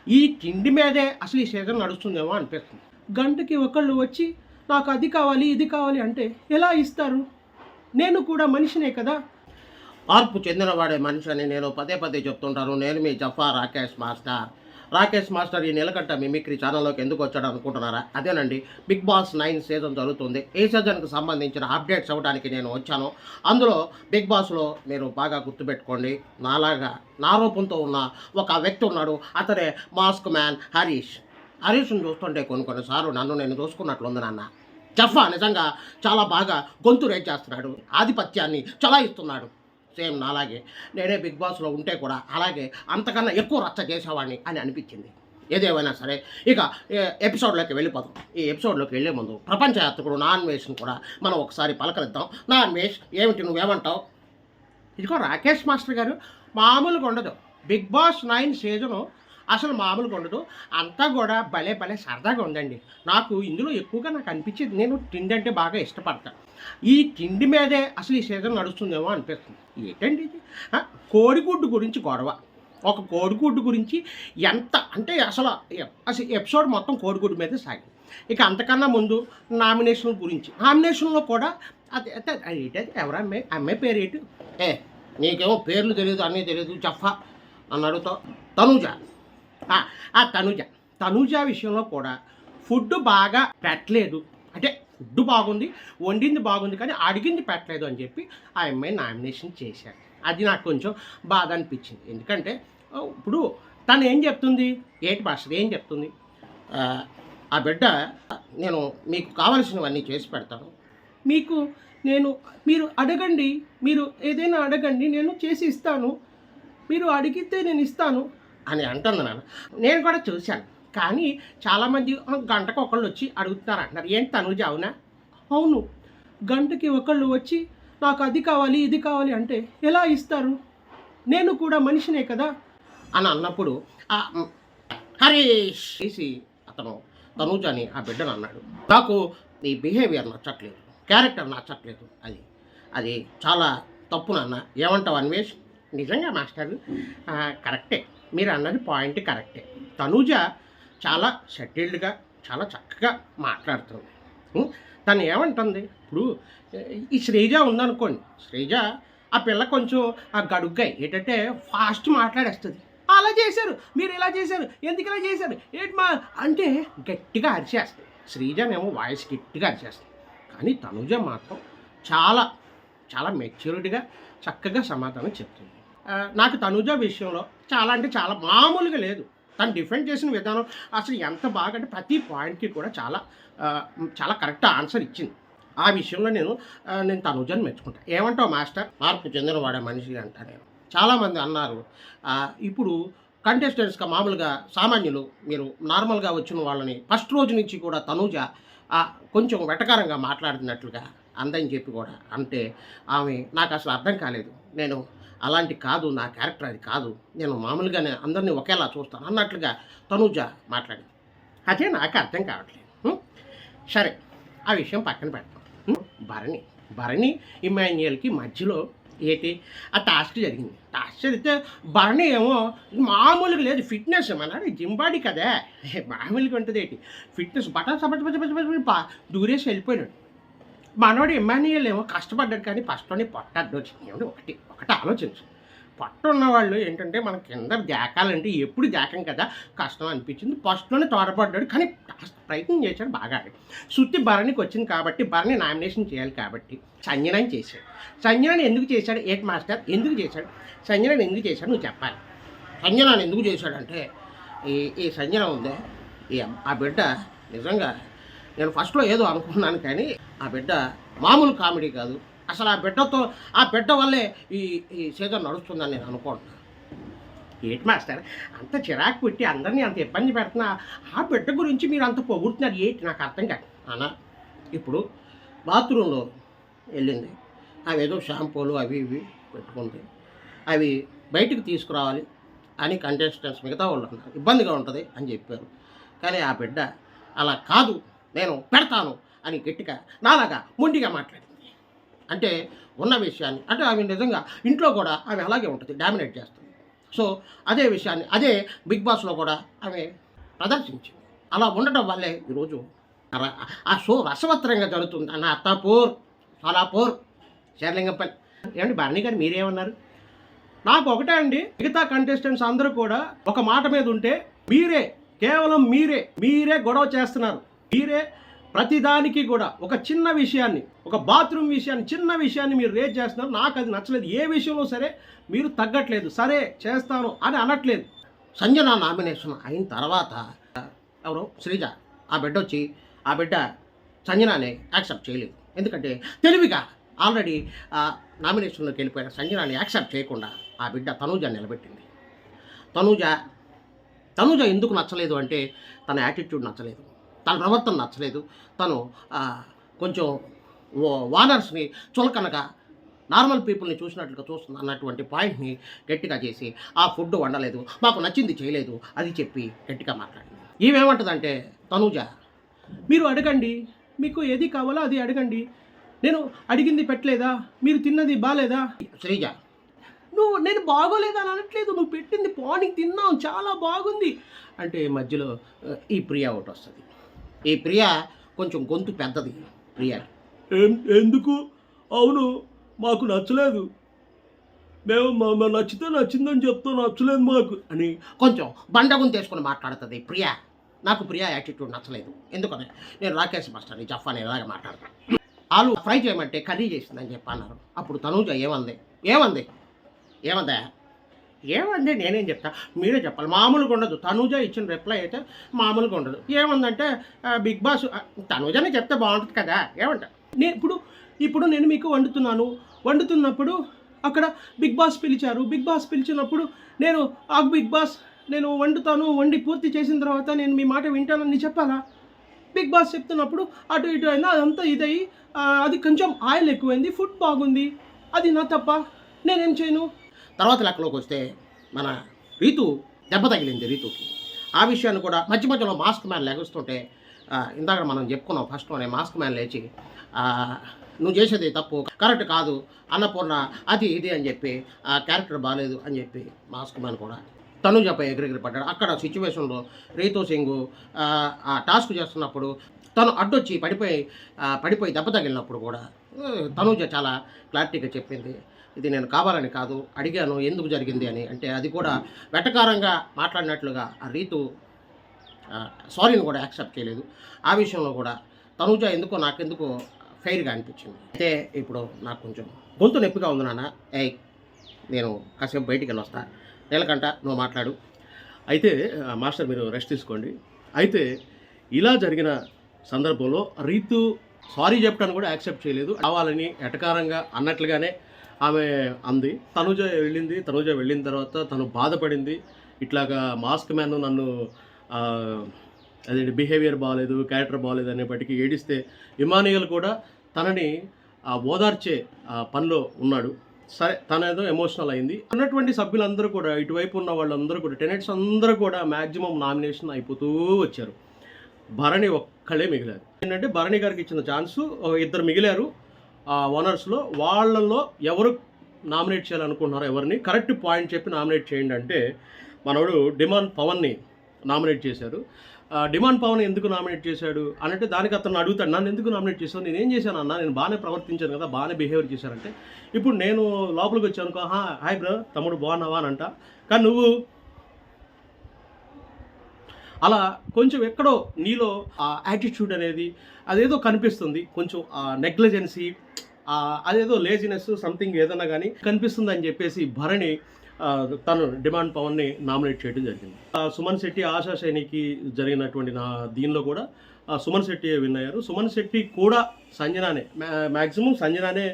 ఈ తిండి మీదే అసలు ఈ సీజన్ నడుస్తుందేమో అనిపిస్తుంది. గంటకి ఒకళ్ళు వచ్చి నాకు అది కావాలి, ఇది కావాలి అంటే ఎలా ఇస్తారు? నేను కూడా మనిషినే కదా! మార్పు చెందినవాడే మనిషి అని నేను పదే పదే చెప్తుంటాను. నేను మీ జఫా రాకేష్ మాస్టర్. రాకేష్ మాస్టర్ ఈ నీలకంఠ మిమిక్రీ ఛానల్లోకి ఎందుకు వచ్చాడు అనుకుంటున్నారా? అదేనండి, బిగ్ బాస్ 9 సీజన్ జరుగుతుంది. ఈ సీజన్కి సంబంధించిన అప్డేట్స్ ఇవ్వడానికి నేను వచ్చాను. అందులో బిగ్ బాస్లో మీరు బాగా గుర్తుపెట్టుకోండి, నాలాగా నా రూపంతో ఉన్న ఒక వ్యక్తి ఉన్నాడు. అతడే మాస్క్ మ్యాన్ హరీష్. హరీష్ని చూస్తుంటే కొన్నిసార్లు నన్ను నేను చూసుకున్నట్లుంది నాన్న. జఫా నిజంగా చాలా బాగా గొంతు రేట్ చేస్తున్నాడు, ఆధిపత్యాన్ని చలాయిస్తున్నాడు. సేమ్ నాలాగే నేనే బిగ్ బాస్లో ఉంటే కూడా అలాగే అంతకన్నా ఎక్కువ రచ్చ చేసేవాడిని అని అనిపించింది. ఏదేమైనా సరే ఇక ఎపిసోడ్లోకి వెళ్ళిపోతాం. ఈ ఎపిసోడ్లోకి వెళ్ళే ముందు ప్రపంచ యాత్రికుడు నాన్వేష్ని కూడా మనం ఒకసారి పలకరిద్దాం. నాన్వేష్, ఏమిటి నువ్వేమంటావు? ఇదిగో రాకేష్ మాస్టర్ గారు, మామూలుగా ఉండదు. బిగ్ బాస్ 9 సీజను అసలు మామూలుగా ఉండదు. అంతా కూడా భలే భలే సరదాగా ఉందండి. నాకు ఇందులో ఎక్కువగా నాకు అనిపించేది, నేను తిండి అంటే బాగా ఇష్టపడతాను. ఈ తిండి మీదే అసలు ఈ సీజన్ నడుస్తుందేమో అనిపిస్తుంది. ఏంటండి ఇది? కోడిగుడ్డు గురించి గొడవ. ఒక కోడిగుడ్డు గురించి ఎంత అంటే అసలు ఎపిసోడ్ మొత్తం కోడిగుడ్డు మీదే సాగింది. ఇక అంతకన్నా ముందు నామినేషన్ గురించి, నామినేషన్లో కూడా ఏంటది, ఎవరమ్మాయి అమ్మాయి పేరు ఏంటి? నీకేమో పేర్లు తెలియదు, అన్నీ తెలియదు, జఫా నన్ను అడుగుతావు. తనూజ. తనూజ విషయంలో కూడా ఫుడ్ బాగా పెట్టలేదు. అంటే ఫుడ్ బాగుంది, వండింది బాగుంది, కానీ అడిగింది పెట్టలేదు అని చెప్పి ఆ అమ్మాయి నామినేషన్ చేశారు. అది నాకు కొంచెం బాధ అనిపించింది. ఎందుకంటే ఇప్పుడు తను ఏం చెప్తుంది, ఏంటి మాస్టర్ ఏం చెప్తుంది, ఆ బిడ్డ నేను మీకు కావలసినవన్నీ చేసి పెడతాను, మీరు అడగండి, మీరు ఏదైనా అడగండి, నేను చేసి ఇస్తాను, మీరు అడిగితే నేను ఇస్తాను అని అంటుంది నాన్న. నేను కూడా చూశాను. కానీ చాలామంది గంటకు ఒకళ్ళు వచ్చి అడుగుతున్నారు అంటున్నారు. ఏంటి తనూజ అవునా? అవును, గంటకి ఒకళ్ళు వచ్చి నాకు అది కావాలి, ఇది కావాలి అంటే ఎలా ఇస్తారు? నేను కూడా మనిషినే కదా అని అన్నప్పుడు హరీష్ చేసి అతను తనూజని ఆ బిడ్డను అన్నాడు, నాకు ఈ బిహేవియర్ నచ్చట్లేదు, క్యారెక్టర్ నచ్చట్లేదు, అది చాలా తప్పు నాన్న. ఏమంటావు అన్వేష్? నిజంగా మాస్టర్ కరెక్టే, మీరు అన్నది పాయింట్ కరెక్టే. తనూజ చాలా సెటిల్డ్గా చాలా చక్కగా మాట్లాడుతుంది. తను ఏమంటుంది, ఇప్పుడు ఈ శ్రీజ ఉందనుకోండి, శ్రీజ ఆ పిల్ల కొంచెం ఆ గడుగ్గాయి ఏంటంటే ఫాస్ట్ మాట్లాడేస్తుంది. అలా చేశారు, మీరు ఇలా చేశారు, ఎందుకు ఇలా చేశారు, ఏంటి మా అంటే గట్టిగా అరిచేస్తుంది. శ్రీజనేమో వాయిస్ గట్టిగా అరిచేస్తుంది. కానీ తనూజ మాత్రం చాలా చాలా మెచ్యూరిటీగా చక్కగా సమాధానం చెప్తుంది. నాకు తనూజ విషయంలో చాలా అంటే చాలా మామూలుగా లేదు. తను డిఫెండ్ చేసిన విధానం అసలు ఎంత బాగా అంటే ప్రతి పాయింట్కి కూడా చాలా చాలా కరెక్ట్ ఆన్సర్ ఇచ్చింది. ఆ విషయంలో నేను తనూజని మెచ్చుకుంటాను. ఏమంటావు మాస్టర్? మార్పు చెందినవాడే మనిషి అంటా నేను. చాలామంది అన్నారు, ఇప్పుడు కంటెస్టెంట్స్గా మామూలుగా సామాన్యులు మీరు నార్మల్గా వచ్చిన వాళ్ళని ఫస్ట్ రోజు నుంచి కూడా తనూజ కొంచెం వెటకారంగా మాట్లాడుతున్నట్లుగా అందని చెప్పి కూడా అంటే ఆమె నాకు అసలు అర్థం కాలేదు. నేను అలాంటి కాదు, నా క్యారెక్టర్ అది కాదు, నేను మామూలుగానే అందరినీ ఒకేలా చూస్తాను అన్నట్లుగా తనూజ మాట్లాడింది. అదే నాకు అర్థం కావట్లేదు. సరే, ఆ విషయం పక్కన పెడతాం. భరణి ఇమాన్యుయల్కి మధ్యలో ఏంటి ఆ టాస్క్ జరిగింది. టాస్క్ జరిగితే భరణి ఏమో మామూలుగా లేదు, ఫిట్నెస్ మన జిమ్ బాడీ కదా, మామూలుగా ఉంటుంది ఏంటి ఫిట్నెస్, బటన్ దూరేసి వెళ్ళిపోయినాడు. మనవాడు ఇమాన్యుయల్ ఏమో కష్టపడ్డాడు, కానీ ఫస్ట్లోనే పొట్ట అడ్డొచ్చింది. ఏమంటే ఒకటి ఆలోచించు, పొట్ట ఉన్నవాళ్ళు ఏంటంటే మన కింద జాకాలంటే ఎప్పుడు జాకం కదా, కష్టం అనిపించింది. ఫస్ట్లోనే తోడపడ్డాడు, కానీ ప్రయత్నం చేశాడు బాగా. శృతి భరణికి వచ్చింది కాబట్టి భరణి నామినేషన్ చేయాలి కాబట్టి సంజనాని చేశాడు. సంజనాని ఎందుకు చేశాడు? ఏంటి మాస్టర్ ఎందుకు చేశాడు? సంజనాని ఎందుకు చేశాడు నువ్వు చెప్పాలి. సంజనాని ఎందుకు చేశాడంటే ఈ సంజన ఉందే, ఆ బిడ్డ నిజంగా నేను ఫస్ట్లో ఏదో అనుకున్నాను, కానీ ఆ బిడ్డ మామూలు కామెడీ కాదు. అసలు ఆ బిడ్డ వల్లే ఈ సీజన్ నడుస్తుందని నేను అనుకుంటున్నాను. ఏంటి మాస్టర్ అంత చిరాకు పెట్టి అందరినీ అంత ఇబ్బంది పెడుతున్నా, ఆ బిడ్డ గురించి మీరు అంత పొగుడుతున్నారు ఏంటి? నాకు అర్థం కాదు అన్న. ఇప్పుడు బాత్రూంలో వెళ్ళింది, అవి ఏదో షాంపూలు అవి ఇవి పెట్టుకుంది, అవి బయటికి తీసుకురావాలి అని కంటెస్టెంట్స్ మిగతా వాళ్ళు అన్నారు, ఇబ్బందిగా ఉంటుంది అని చెప్పారు. కానీ ఆ బిడ్డ అలా కాదు, నేను పెడతాను అని గట్టిగా నాలాగా మొండిగా మాట్లాడింది. అంటే ఉన్న విషయాన్ని అంటే ఆమె నిజంగా ఇంట్లో కూడా ఆమె అలాగే ఉంటుంది, డామినేట్ చేస్తుంది. సో అదే విషయాన్ని అదే బిగ్ బాస్లో కూడా ఆమె ప్రదర్శించింది. అలా ఉండటం వల్లే ఈరోజు ఆ షో రసవత్తరంగా జరుగుతుంది. అన్న అత్తాపూర్ సాలాపూర్ శేర్లింగంపల్లి. ఏమండి భరణి గారు మీరేమన్నారు? నాకు ఒకటే అండి, మిగతా కంటెస్టెంట్స్ అందరూ కూడా ఒక మాట మీద ఉంటే కేవలం మీరే గొడవ చేస్తున్నారు. మీరే ప్రతిదానికి కూడా ఒక చిన్న విషయాన్ని, ఒక బాత్రూమ్ విషయాన్ని, చిన్న విషయాన్ని మీరు రేజ్ చేస్తున్నారు. నాకు అది నచ్చలేదు. ఏ విషయంలో సరే మీరు తగ్గట్లేదు. సరే చేస్తాను అని అనట్లేదు. సంజన నామినేషన్ అయిన తర్వాత ఎవరో శ్రీజ ఆ బిడ్డ సంజనాని యాక్సెప్ట్ చేయలేదు. ఎందుకంటే తెలివిగా ఆల్రెడీ నామినేషన్లోకి వెళ్ళిపోయిన సంజనాని యాక్సెప్ట్ చేయకుండా ఆ బిడ్డ తనూజ నిలబెట్టింది. తనూజ ఎందుకు నచ్చలేదు అంటే తన యాటిట్యూడ్ నచ్చలేదు, తన ప్రవర్తన నచ్చలేదు. తను కొంచెం వానర్స్ని చులకనగా నార్మల్ పీపుల్ని చూసినట్లుగా చూస్తుంది అన్నటువంటి పాయింట్ని గట్టిగా చేసి ఆ ఫుడ్ వండలేదు, మాకు నచ్చింది చేయలేదు అది చెప్పి గట్టిగా మాట్లాడింది. ఈమెమంటుందంటే తనూజ, మీరు అడగండి, మీకు ఏది కావాలో అది అడగండి, నేను అడిగింది పెట్టలేదా, మీరు తిన్నది బాగాలేదా? శ్రీజ, నేను బాగోలేదా అని అనట్లేదు, నువ్వు పెట్టింది మార్నింగ్ తిన్నావు చాలా బాగుంది అంటే మధ్యలో ఈ ప్రియా ఒకటి వస్తుంది. ఈ ప్రియా కొంచెం గొంతు పెద్దది. ప్రియా ఎందుకు, అవును మాకు నచ్చలేదు, మేము నచ్చితే నచ్చిందని చెప్తాం, నచ్చలేదు మాకు అని కొంచెం బండగుంతు వేసుకొని మాట్లాడుతుంది ప్రియా. నాకు ప్రియా యాటిట్యూడ్ నచ్చలేదు. ఎందుకని నేను రాకేష్ మాస్టర్ని జఫాని ఇలాగ మాట్లాడతాను. ఆలు ఫ్రై చేయమంటే కర్రీ చేసిందని చెప్పి అన్నారు. అప్పుడు తనూజ ఏమంది నేనేం చెప్తా, మీరే చెప్పాలి. మామూలుగా ఉండదు. తనూజ ఇచ్చిన రిప్లై అయితే మామూలుగా ఉండదు. ఏమందంటే బిగ్ బాస్ తనూజనే చెప్తే బాగుంటుంది కదా ఏమంటా. ఇప్పుడు నేను మీకు వండుతున్నప్పుడు అక్కడ బిగ్ బాస్ పిలిచారు. బిగ్ బాస్ పిలిచినప్పుడు బిగ్ బాస్ నేను వండి పూర్తి చేసిన తర్వాత నేను మీ మాట వింటానని చెప్పాలా? బిగ్ బాస్ చెప్తున్నప్పుడు అటు ఇటు అయినా అదంతా ఇదయ్యి అది కొంచెం ఆయిల్ ఎక్కువైంది, ఫుడ్ బాగుంది, అది నా తప్ప, నేనేం చేయను. తర్వాత లెక్కలోకి వస్తే మన రీతు దెబ్బ తగిలింది. రీతుకి ఆ విషయాన్ని కూడా మధ్యలో మాస్క్ మ్యాన్ లెగుస్తుంటే ఇందాక మనం చెప్పుకున్నాం ఫస్ట్లోనే, మాస్క్ మ్యాన్ లేచి నువ్వు చేసేది తప్పు, కరెక్ట్ కాదు, అన్నపూర్ణ అది ఇది అని చెప్పి ఆ క్యారెక్టర్ బాగాలేదు అని చెప్పి మాస్క్ మ్యాన్ కూడా తనూజపై ఎగిరెగిరి పడ్డాడు. అక్కడ సిచ్యువేషన్లో రీతూ సింగ్ ఆ టాస్క్ చేస్తున్నప్పుడు తను అడ్డొచ్చి పడిపోయి దెబ్బ తగిలినప్పుడు కూడా తనూజ చాలా క్లారిటీగా చెప్పింది, ఇది నేను కావాలని కాదు, అడిగాను ఎందుకు జరిగింది అని. అంటే అది కూడా వెటకారంగా మాట్లాడినట్లుగా ఆ రీతు సారీని కూడా యాక్సెప్ట్ చేయలేదు. ఆ విషయంలో కూడా తనూజ నాకెందుకు ఫెయిర్గా అనిపించింది. అయితే ఇప్పుడు నాకు కొంచెం గొంతు నొప్పిగా ఉంది నాన్న, నేను కాసేపు బయటికి వెళ్ళి వస్తా, నీలకంట నువ్వు మాట్లాడు. అయితే మాస్టర్ మీరు రెస్ట్ తీసుకోండి. అయితే ఇలా జరిగిన సందర్భంలో రీతు సారీ చెప్పడానికి కూడా యాక్సెప్ట్ చేయలేదు. కావాలని ఎటకారంగా అన్నట్లుగానే ఆమె అంది. తనూజ వెళ్ళిన తర్వాత తను బాధపడింది. ఇట్లాగా మాస్క్ మ్యాన్ నన్ను అదేంటి బిహేవియర్ బాగాలేదు, క్యారెక్టర్ బాగాలేదు అనేప్పటికీ ఏడిస్తే ఇమానియల్ కూడా తనని ఓదార్చే పనిలో ఉన్నాడు. సరే తనేదో ఎమోషనల్ అయింది. ఉన్నటువంటి సభ్యులందరూ కూడా, ఇటువైపు ఉన్న వాళ్ళందరూ కూడా, టెనెట్స్ అందరూ కూడా మ్యాక్సిమం నామినేషన్ అయిపోతూ వచ్చారు. భరణి ఒక్కళ్ళే మిగిలారు. ఏంటంటే భరణి గారికి ఇచ్చిన ఛాన్సు ఇద్దరు మిగిలారు ఓనర్స్లో. వాళ్ళల్లో ఎవరు నామినేట్ చేయాలనుకుంటున్నారో ఎవరిని కరెక్ట్ పాయింట్ చెప్పి నామినేట్ చేయండి అంటే మనోడు డిమాండ్ పవన్ని నామినేట్ చేశారు. డిమాండ్ పవన్ ఎందుకు నామినేట్ చేశాడు అంటే దానికి అతను అడుగుతాడు, నన్ను ఎందుకు నామినేట్ చేశావు, నేనేం చేశాను అన్న, నేను బాగానే ప్రవర్తించాను కదా, బాగానే బిహేవియర్ చేశానంటే ఇప్పుడు నేను లోపలికి వచ్చాను, హాయ్ బ్రో తమ్ముడు బాగున్నావా అని అంట. కానీ నువ్వు అలా కొంచెం ఎక్కడో నీలో ఆ యాటిట్యూడ్ అనేది అదేదో కనిపిస్తుంది, కొంచెం నెగ్లిజెన్సీ, అదేదో లేజినెస్ సంథింగ్ ఏదన్నా కానీ కనిపిస్తుంది అని చెప్పేసి భరణి తను డిమాండ్ పవన్ని నామినేట్ చేయడం జరిగింది. సుమన్ శెట్టి ఆశా సైనికి జరిగినటువంటి దీనిలో కూడా సుమన్ శెట్టి విన్ అయ్యారు. సుమన్ శెట్టి కూడా సంజనానే మ్యాక్సిమం సంజనానే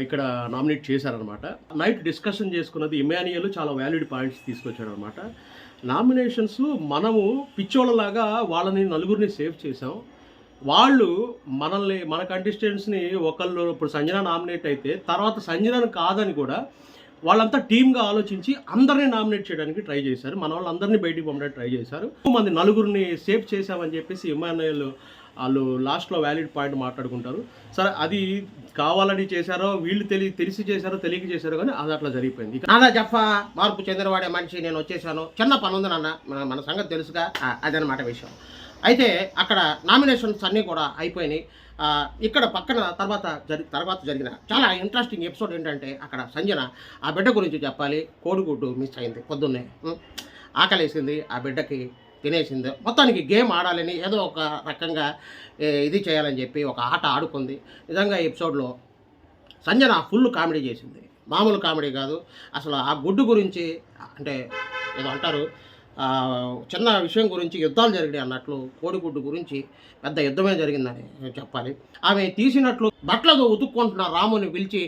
ఇక్కడ నామినేట్ చేశారనమాట. నైట్ డిస్కషన్ చేసుకున్నది ఇమాన్యుయల్ చాలా వ్యాలిడ్ పాయింట్స్ తీసుకొచ్చాడు అనమాట. నామినేషన్స్ మనము పిచ్చోళ్ళలాగా వాళ్ళని నలుగురిని సేవ్ చేసాం, వాళ్ళు మన కంటెస్టెంట్స్ని ఒకళ్ళు ఇప్పుడు సంజన నామినేట్ అయితే తర్వాత సంజనను కాదని కూడా వాళ్ళంతా టీమ్గా ఆలోచించి అందరినీ నామినేట్ చేయడానికి ట్రై చేశారు. మన వాళ్ళందరినీ బయటికి పంపడానికి ట్రై చేశారు. మంది నలుగురిని సేవ్ చేశామని చెప్పేసి ఇమాన్యుయల్ వాళ్ళు లాస్ట్లో వ్యాలిడ్ పాయింట్ మాట్లాడుకుంటారు. సరే అది కావాలని చేశారో వీళ్ళు తెలిసి చేశారో తెలియక చేశారో కానీ అది అట్లా జరిగిపోయింది. నాన్న జఫా మార్పు చెందినవాడే మనిషి, నేను వచ్చేసాను, చిన్న పని ఉంది నాన్న, మన సంగతి తెలుసుగా, అదనమాట విషయం. అయితే అక్కడ నామినేషన్స్ అన్నీ కూడా అయిపోయినాయి. ఇక్కడ పక్కన తర్వాత జరిగిన చాలా ఇంట్రెస్టింగ్ ఎపిసోడ్ ఏంటంటే, అక్కడ సంజన ఆ బిడ్డ గురించి చెప్పాలి. కోడిగుడ్డు మిస్ అయింది పొద్దున్నే, ఆకలేసింది, ఆ బిడ్డకి తినేసింది. మొత్తానికి గేమ్ ఆడాలని ఏదో ఒక రకంగా ఇది చేయాలని చెప్పి ఒక ఆట ఆడుకుంది. నిజంగా ఈ ఎపిసోడ్లో సంజన ఫుల్ కామెడీ చేసింది, మామూలు కామెడీ కాదు. అసలు ఆ గుడ్డు గురించి అంటే ఏదో అంటారు, చిన్న విషయం గురించి యుద్ధాలు జరిగినాయి అన్నట్లు కోడిగుడ్డు గురించి పెద్ద యుద్ధమే జరిగిందని చెప్పాలి. ఆమె తీసినట్లు బట్టలతో ఉతుక్కుంటున్న రాముని పిలిచి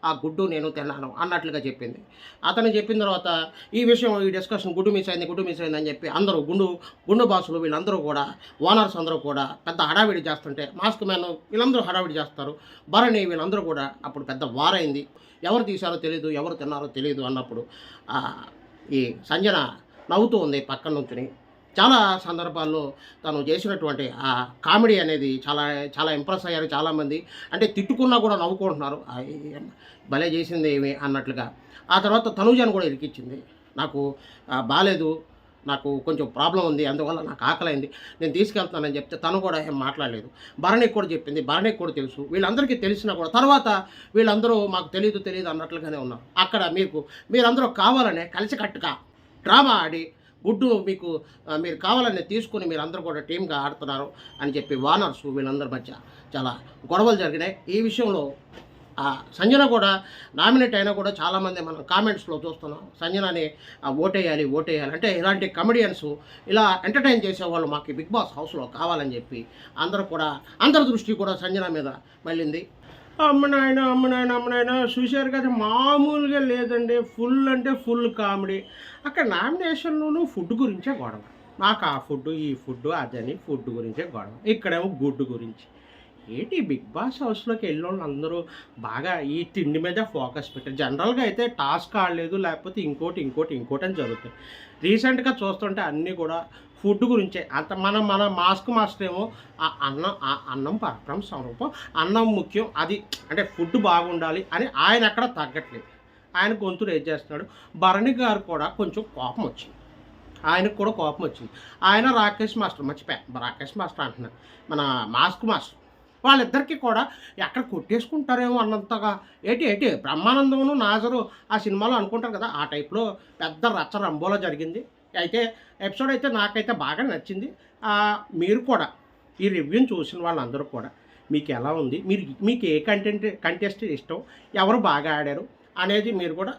ఆ గుడ్డు నేను తిన్నాను అన్నట్లుగా చెప్పింది. అతను చెప్పిన తర్వాత ఈ విషయం, ఈ డిస్కషన్ గుడ్డు మిస్ అయింది అని చెప్పి అందరూ గుండు బాసులు వీళ్ళందరూ కూడా, ఓనర్స్ అందరూ కూడా పెద్ద హడావిడి చేస్తుంటే, మాస్క్ మ్యాన్ వీళ్ళందరూ హడావిడి చేస్తారు, భరణి వీళ్ళందరూ కూడా అప్పుడు పెద్ద వారైంది. ఎవరు తీశారో తెలియదు, ఎవరు తిన్నారో తెలియదు అన్నప్పుడు ఈ సంజన నవ్వుతూ ఉంది పక్కన నుంచుని. చాలా సందర్భాల్లో తను చేసినటువంటి ఆ కామెడీ అనేది చాలా చాలా ఇంప్రెస్ అయ్యారు చాలామంది. అంటే తిట్టుకున్నా కూడా నవ్వుకుంటున్నారు, భలే చేసింది ఏమి అన్నట్లుగా. ఆ తర్వాత తనూజను కూడా ఇరికిచ్చింది. నాకు బాలేదు, నాకు కొంచెం ప్రాబ్లం ఉంది, అందువల్ల నాకు ఆకలైంది, నేను తీసుకెళ్తానని చెప్తే తను కూడా ఏం మాట్లాడలేదు. భరణికి కూడా చెప్పింది, భరణికి కూడా తెలుసు. వీళ్ళందరికీ తెలిసినా కూడా తర్వాత వీళ్ళందరూ మాకు తెలియదు అన్నట్లుగానే ఉన్నారు. అక్కడ మీరందరూ కావాలనే కలిసికట్టుగా డ్రామా ఆడి గుడ్డు మీరు కావాలని తీసుకుని మీరందరూ కూడా టీమ్గా ఆడుతున్నారు అని చెప్పి వానర్స్ వీళ్ళందరి మధ్య చాలా గొడవలు జరిగినాయి. ఈ విషయంలో సంజన కూడా నామినేట్ అయినా కూడా చాలామంది మనం కామెంట్స్లో చూస్తున్నాం, సంజనని ఓటేయాలి అంటే ఇలాంటి కమెడియన్స్ ఇలా ఎంటర్టైన్ చేసేవాళ్ళు మాకు బిగ్ బాస్ హౌస్లో కావాలని చెప్పి అందరి దృష్టి కూడా సంజన మీద మళ్ళింది. అమ్మ నాయన చూశారు కదా, మామూలుగా లేదండి, ఫుల్ అంటే ఫుల్ కామెడీ. అక్కడ నామినేషన్లోనూ ఫుడ్ గురించే గొడవ, నాకు ఆ ఫుడ్ ఈ ఫుడ్ అదని ఫుడ్ గురించే గొడవ. ఇక్కడేమో గుడ్డు గురించి. ఏంటి బిగ్ బాస్ హౌస్లోకి వెళ్ళిన అందరూ బాగా ఈ తిండి మీద ఫోకస్ పెట్టారు. జనరల్గా అయితే టాస్క్ ఆడలేదు, లేకపోతే ఇంకోటి అని జరుగుతాయి. రీసెంట్గా చూస్తుంటే అన్నీ కూడా ఫుడ్ గురించే. అంత మన మాస్టర్ ఏమో ఆ అన్నం పరబ్రహ్మ స్వరూపం, అన్నం ముఖ్యం, అది అంటే ఫుడ్ బాగుండాలి అని ఆయన ఎక్కడ తగ్గట్లేదు. ఆయన గొంతు రేజ్ చేస్తున్నాడు. భరణి గారు కూడా కొంచెం కోపం వచ్చింది, ఆయనకు కూడా కోపం వచ్చింది. ఆయన రాకేష్ మాస్టర్ అంటున్నాడు, మన మాస్క్ మాస్టర్, వాళ్ళిద్దరికీ కూడా ఎక్కడ కొట్టేసుకుంటారేమో అన్నంతగా ఏంటి బ్రహ్మానందమును నాజరు ఆ సినిమాలో అనుకుంటారు కదా, ఆ టైప్లో పెద్ద రచ్చ రంబోలో జరిగింది. అయితే ఎపిసోడ్ అయితే నాకైతే బాగా నచ్చింది. మీరు కూడా ఈ రివ్యూని చూసిన వాళ్ళందరూ కూడా మీకు ఎలా ఉంది, మీకు ఏ కంటెస్ట్ ఇష్టం, ఎవరు బాగా ఆడారు అనేది మీరు కూడా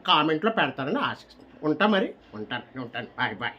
కామెంట్లో పెడతారని ఆశిస్తాను. ఉంటాను. బాయ్.